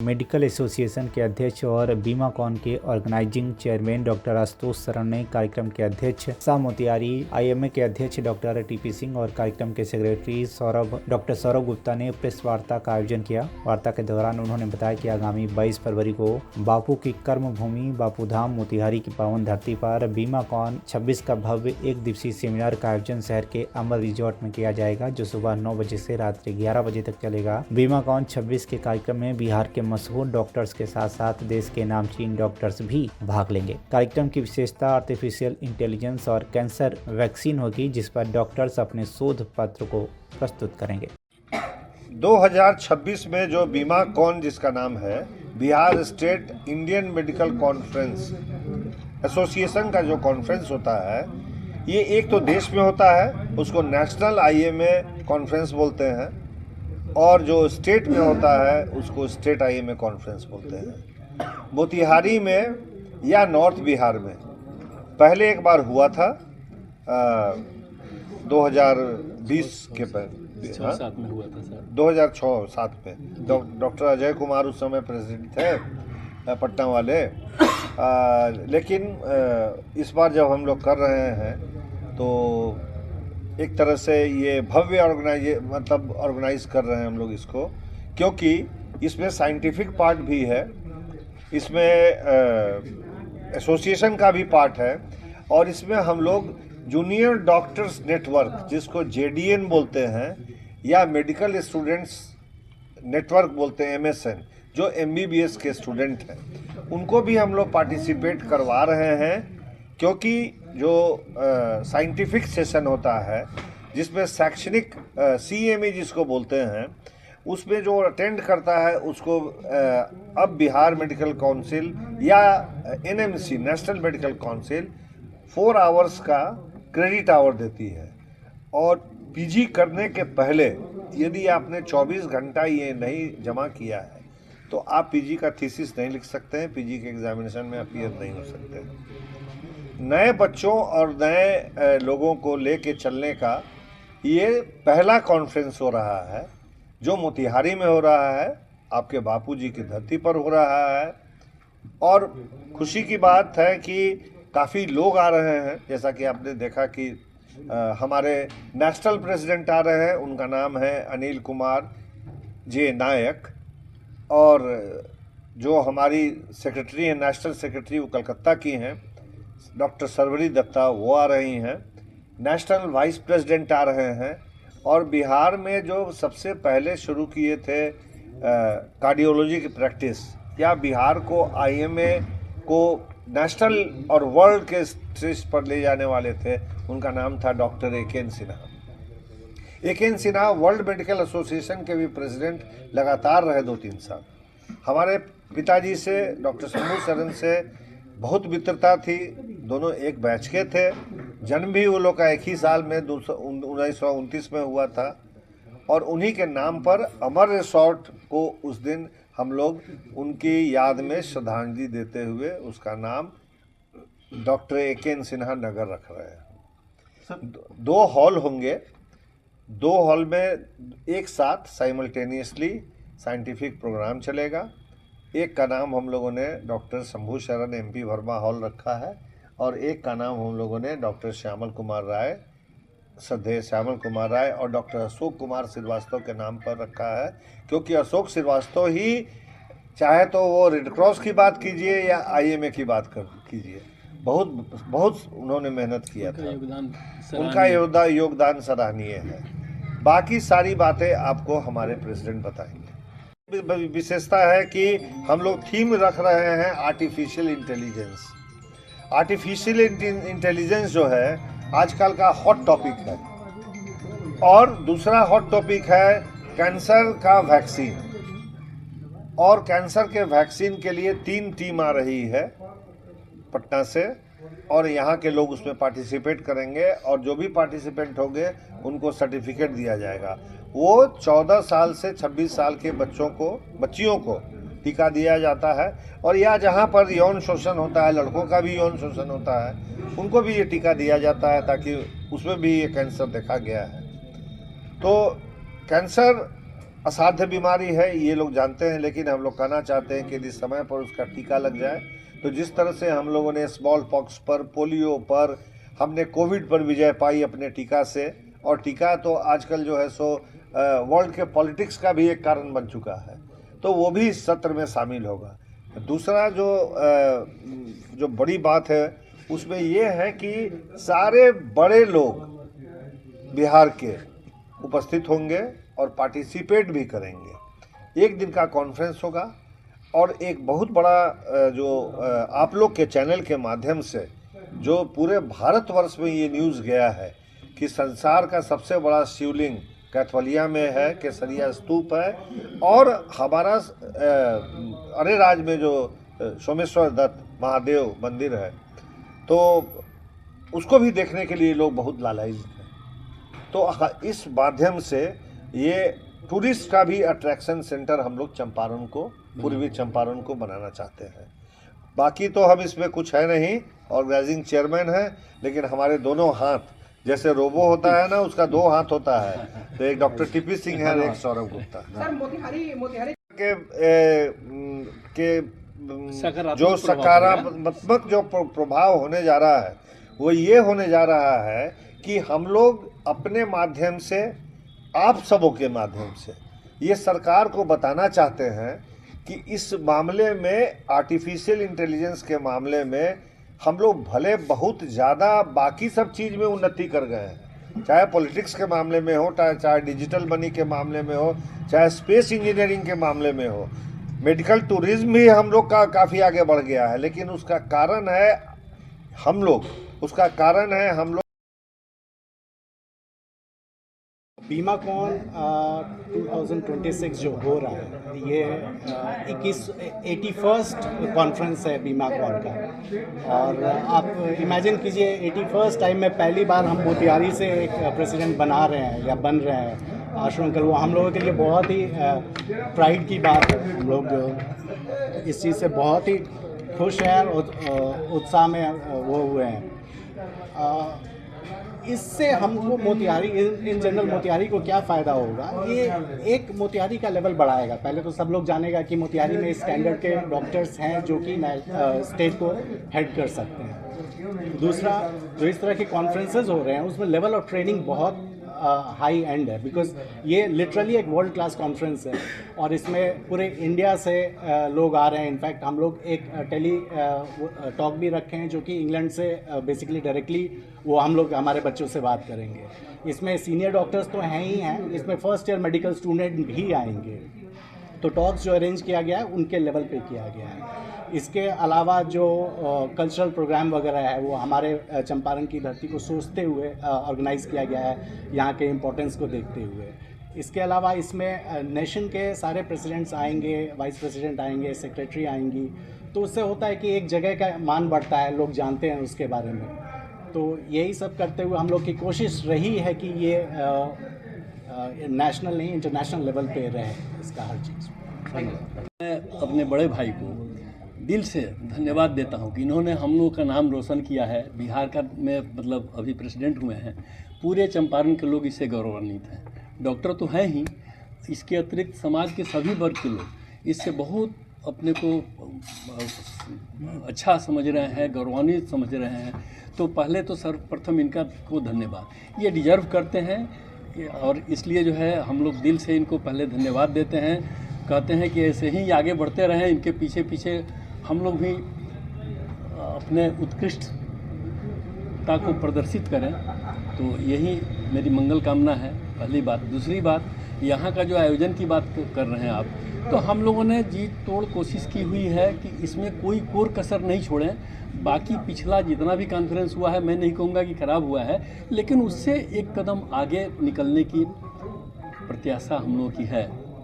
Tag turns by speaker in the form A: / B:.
A: Medical association के अध्यक्ष और बीमाकॉन के ऑर्गेनाइजिंग चेयरमैन डॉक्टर आशुतोष शरण ने कार्यक्रम के अध्यक्ष शाह मोतिहारी, आईएमए के अध्यक्ष डॉक्टर टीपी सिंह और कार्यक्रम के सेक्रेटरी डॉक्टर सौरभ गुप्ता ने प्रेस वार्ता का आयोजन किया। वार्ता के दौरान उन्होंने बताया कि आगामी 22 फरवरी को बापू की कर्म भूमि बापू धाम मोतिहारी की पावन धरती पर बीमाकॉन 26 का भव्य एक दिवसीय सेमिनार का आयोजन शहर के अमर रिजॉर्ट में किया जाएगा, जो सुबह 9 बजे से रात्रि 11 बजे तक चलेगा। बीमाकॉन 26 के कार्यक्रम में बिहार के मशहूर डॉक्टर्स के साथ साथ देश के नामचीन डॉक्टर्स भी भाग लेंगे। कार्यक्रम की विशेषता आर्टिफिशियल इंटेलिजेंस और कैंसर वैक्सीन होगी, जिस पर डॉक्टर्स अपने शोध पत्र को प्रस्तुत करेंगे।
B: 2026 में जो बीमाकॉन, जिसका नाम है Bihar state Indian medical conference association का जो कॉन्फ्रेंस होता है, ये एक तो देश में होता है, उसको नेशनल आईएमए कॉन्फ्रेंस बोलते हैं, और जो स्टेट में होता है उसको स्टेट आईएमए कॉन्फ्रेंस बोलते हैं। मोतिहारी में या नॉर्थ बिहार में पहले एक बार हुआ था 2020 के पहले,
C: 2006-07 में हुआ था सर।
B: 2006-07 में डॉक्टर अजय कुमार उस समय प्रेसिडेंट थे पटना वाले। लेकिन इस बार जब हम लोग कर रहे हैं तो एक तरह से ये भव्य ऑर्गेनाइज कर रहे हैं हम लोग इसको, क्योंकि इसमें साइंटिफिक पार्ट भी है, इसमें एसोसिएशन का भी पार्ट है, और इसमें हम लोग जूनियर डॉक्टर्स नेटवर्क, जिसको जेडीएन बोलते हैं, या मेडिकल स्टूडेंट्स नेटवर्क बोलते हैं, एमएसएन, जो एमबीबीएस के स्टूडेंट हैं, उनको भी हम लोग पार्टिसिपेट करवा रहे हैं। क्योंकि जो साइंटिफिक सेशन होता है, जिसमें शैक्षणिक सीएमई जिसको बोलते हैं, उसमें जो अटेंड करता है उसको अब बिहार मेडिकल काउंसिल या NMC national medical council 4 hours का क्रेडिट आवर देती है। और पीजी करने के पहले यदि आपने 24 घंटा ये नहीं जमा किया है तो आप पीजी का थीसिस नहीं लिख सकते हैं, पीजी के एग्जामिनेशन में अपीयर नहीं हो सकते। नए बच्चों और नए लोगों को लेके चलने का ये पहला कॉन्फ्रेंस हो रहा है, जो मोतिहारी में हो रहा है, आपके बापूजी की धरती पर हो रहा है। और खुशी की बात है कि काफ़ी लोग आ रहे हैं, जैसा कि आपने देखा कि हमारे नेशनल प्रेसिडेंट आ रहे हैं, उनका नाम है अनिल कुमार जे नायक, और जो हमारी सेक्रेटरी हैं, नेशनल सेक्रेटरी, वो कलकत्ता की हैं, डॉक्टर सर्वरी दत्ता, वो आ रही हैं। नेशनल वाइस प्रेसिडेंट आ रहे हैं। और बिहार में जो सबसे पहले शुरू किए थे कार्डियोलॉजी की प्रैक्टिस, या बिहार को आईएमए को नेशनल और वर्ल्ड के स्टेज पर ले जाने वाले थे, उनका नाम था डॉक्टर एकेन सिन्हा। एकेन सिन्हा वर्ल्ड मेडिकल एसोसिएशन के भी प्रेसिडेंट लगातार रहे 2-3 साल। हमारे पिताजी से, डॉक्टर शंभू शरण से बहुत मित्रता थी, दोनों एक बैच के थे। जन्म भी वो लोग का एक ही साल में 1929 में हुआ था, और उन्हीं के नाम पर अमर रिसॉर्ट को उस दिन हम लोग उनकी याद में श्रद्धांजलि देते हुए उसका नाम डॉक्टर एकेन सिन्हा नगर रख रहे हैं। 2 हॉल होंगे, 2 हॉल में एक साथ साइमल्टेनियसली साइंटिफिक प्रोग्राम चलेगा। एक का नाम हम लोगों ने डॉक्टर शंभू शरण एमपी वर्मा हॉल रखा है, और एक का नाम हम लोगों ने डॉक्टर श्यामल कुमार राय, श्रद्धेय श्यामल कुमार राय और डॉक्टर अशोक कुमार श्रीवास्तव के नाम पर रखा है। क्योंकि अशोक श्रीवास्तव ही, चाहे तो वो रेड क्रॉस की बात कीजिए या आईएमए की बात कीजिए, बहुत उन्होंने मेहनत किया था, उनका योगदान सराहनीय है। बाकी सारी बातें आपको हमारे प्रेसिडेंट बताएंगे। विशेषता है कि हम लोग थीम रख रहे हैं आर्टिफिशियल इंटेलिजेंस। आर्टिफिशियल इंटेलिजेंस जो है आजकल का हॉट टॉपिक है। और दूसरा हॉट टॉपिक है कैंसर का वैक्सीन। और कैंसर के वैक्सीन के लिए 3 टीम आ रही है पटना से, और यहाँ के लोग उसमें पार्टिसिपेट करेंगे, और जो भी पार्टिसिपेंट होंगे उनको सर्टिफिकेट दिया जाएगा। वो 14 साल से 26 साल के बच्चियों को टीका दिया जाता है। और या जहाँ पर यौन शोषण होता है, लड़कों का भी यौन शोषण होता है, उनको भी ये टीका दिया जाता है, ताकि उसमें भी ये कैंसर देखा गया है। तो कैंसर असाध्य बीमारी है, ये लोग जानते हैं, लेकिन हम लोग कहना चाहते हैं कि यदि समय पर उसका टीका लग जाए तो जिस तरह से हम लोगों ने स्मॉल पॉक्स पर, पोलियो पर, हमने कोविड पर विजय पाई अपने टीका से, और टीका तो आजकल जो है सो वर्ल्ड के पॉलिटिक्स का भी एक कारण बन चुका है, तो वो भी इस सत्र में शामिल होगा। दूसरा जो बड़ी बात है उसमें ये है कि सारे बड़े लोग बिहार के उपस्थित होंगे और पार्टिसिपेट भी करेंगे। एक दिन का कॉन्फ्रेंस होगा और एक बहुत बड़ा जो आप लोग के चैनल के माध्यम से जो पूरे भारतवर्ष में ये न्यूज़ गया है कि संसार का सबसे बड़ा शिवलिंग कैथवलिया में है, केसरिया स्तूप है, और हमारा अरेराज में जो सोमेश्वर दत्त महादेव मंदिर है, तो उसको भी देखने के लिए लोग बहुत लालायित हैं। तो इस माध्यम से ये टूरिस्ट का भी अट्रैक्शन सेंटर हम लोग चंपारण को, पूर्वी चंपारण को बनाना चाहते हैं। बाकी तो हम इसमें कुछ है नहीं, ऑर्गेनाइजिंग चेयरमैन है, लेकिन हमारे दोनों हाथ, जैसे रोबो होता है ना, उसका 2 हाथ होता है, तो एक डॉक्टर टीपी सिंह है और एक सौरभ गुप्ता।
C: सर मोतिहारी
B: के जो सकारात्मक जो प्रभाव होने जा रहा है वो ये होने जा रहा है कि हम लोग अपने माध्यम से, आप सबों के माध्यम से ये सरकार को बताना चाहते हैं कि इस मामले में, आर्टिफिशियल इंटेलिजेंस के मामले में, हम लोग भले बहुत ज़्यादा बाकी सब चीज़ में उन्नति कर गए हैं, चाहे पॉलिटिक्स के मामले में हो, चाहे डिजिटल मनी के मामले में हो, चाहे स्पेस इंजीनियरिंग के मामले में हो, मेडिकल टूरिज्म भी हम लोग का काफ़ी आगे बढ़ गया है, लेकिन उसका कारण है हम लोग,
D: बीमाकॉन 2026 जो हो रहा है, ये 81st कॉन्फ्रेंस है बीमाकॉन का। और आप इमेजिन कीजिए 81st टाइम में पहली बार हम मोतिहारी से एक प्रेसिडेंट बना रहे हैं या बन रहे हैं। आशु अंकल, वो हम लोगों के लिए बहुत ही प्राइड की बात है। हम लोग इस चीज़ से बहुत ही खुश हैं और उत्साह में वो हुए हैं। इससे हमको मोतिहारी, इन जनरल मोतिहारी को क्या फ़ायदा होगा, ये एक मोतिहारी का लेवल बढ़ाएगा। पहले तो सब लोग जानेगा कि मोतिहारी में स्टैंडर्ड के डॉक्टर्स हैं जो कि स्टेट को हेड कर सकते हैं। दूसरा, जो इस तरह के कॉन्फ्रेंसेज हो रहे हैं उसमें लेवल ऑफ ट्रेनिंग बहुत हाई एंड है, बिकॉज ये लिटरली एक वर्ल्ड क्लास कॉन्फ्रेंस है और इसमें पूरे इंडिया से लोग आ रहे हैं। इनफैक्ट हम लोग एक टेली टॉक भी रखे हैं जो कि इंग्लैंड से बेसिकली डायरेक्टली वो हम लोग हमारे बच्चों से बात करेंगे। इसमें सीनियर डॉक्टर्स तो हैं ही हैं, इसमें फर्स्ट ईयर मेडिकल स्टूडेंट भी आएंगे। तो टॉक्स जो अरेंज किया गया है उनके लेवल पे किया गया है। इसके अलावा जो कल्चरल प्रोग्राम वगैरह है वो हमारे चंपारण की धरती को सोचते हुए ऑर्गेनाइज़ किया गया है, यहाँ के इम्पोर्टेंस को देखते हुए। इसके अलावा इसमें नेशन के सारे प्रेसिडेंट्स आएंगे, वाइस प्रेसिडेंट आएंगे, सेक्रेटरी आएंगी, तो उससे होता है कि एक जगह का मान बढ़ता है, लोग जानते हैं उसके बारे में। तो यही सब करते हुए हम लोग की कोशिश रही है कि ये नेशनल नहीं, इंटरनेशनल लेवल पे रहे इसका हर चीज़।
E: मैं अपने बड़े भाई को दिल से धन्यवाद देता हूं कि इन्होंने हम लोग का नाम रोशन किया है। बिहार का में मतलब अभी प्रेसिडेंट हुए हैं, पूरे चंपारण के लोग इससे गौरवान्वित हैं। डॉक्टर तो हैं ही, इसके अतिरिक्त समाज के सभी वर्ग के लोग इससे बहुत अपने को अच्छा समझ रहे हैं, गौरवान्वित समझ रहे हैं। तो पहले तो सर्वप्रथम इनका को धन्यवाद, ये डिजर्व करते हैं और इसलिए जो है हम लोग दिल से इनको पहले धन्यवाद देते हैं। कहते हैं कि ऐसे ही आगे बढ़ते रहें, इनके पीछे पीछे हम लोग भी अपने उत्कृष्टता को प्रदर्शित करें। तो यही मेरी मंगल कामना है, पहली बात। दूसरी बात, यहाँ का जो आयोजन की बात कर रहे हैं आप, तो हम लोगों ने जी तोड़ कोशिश की हुई है कि इसमें कोई कोर कसर नहीं छोड़ें। बाकी पिछला जितना भी कॉन्फ्रेंस हुआ है, मैं नहीं कहूँगा कि ख़राब हुआ है, लेकिन उससे एक कदम आगे निकलने की प्रत्याशा हम लोगों की है।